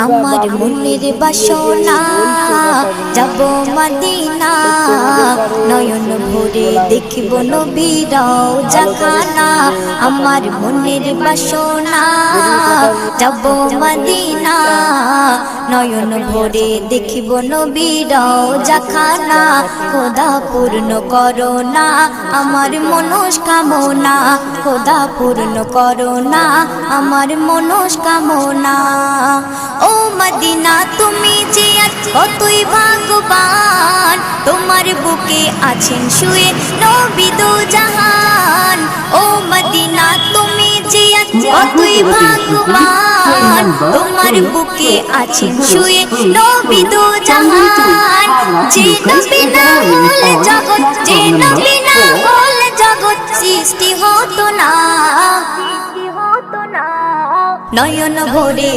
আমার মনের বাসনা যাব মদিনা, নয়ন ভরে দেখিব নবীর রওজাখানা। আমার মনের বাসনা যাব মদিনা, নয়ন ভরে দেখিব নবীর রওজাখানা। খোদা পূর্ণ করো না আমার মনস্কামনা, খোদা পূর্ণ করো না আমার মনস্কামনা। ও মদিনা তুমি যে কতই ভাগ্যবান, তোমার বুকে আছেন শুয়ে নবী দো জাহান। ও মদিনা তুমি যে কতই ভাগ্যবান, তোমার বুকে আছেন শুয়ে নবী দো জাহান। যে নবী না হলে জগৎ, যে নবী না হলে জগৎ সৃষ্টি হতো না। নয়ন ভরে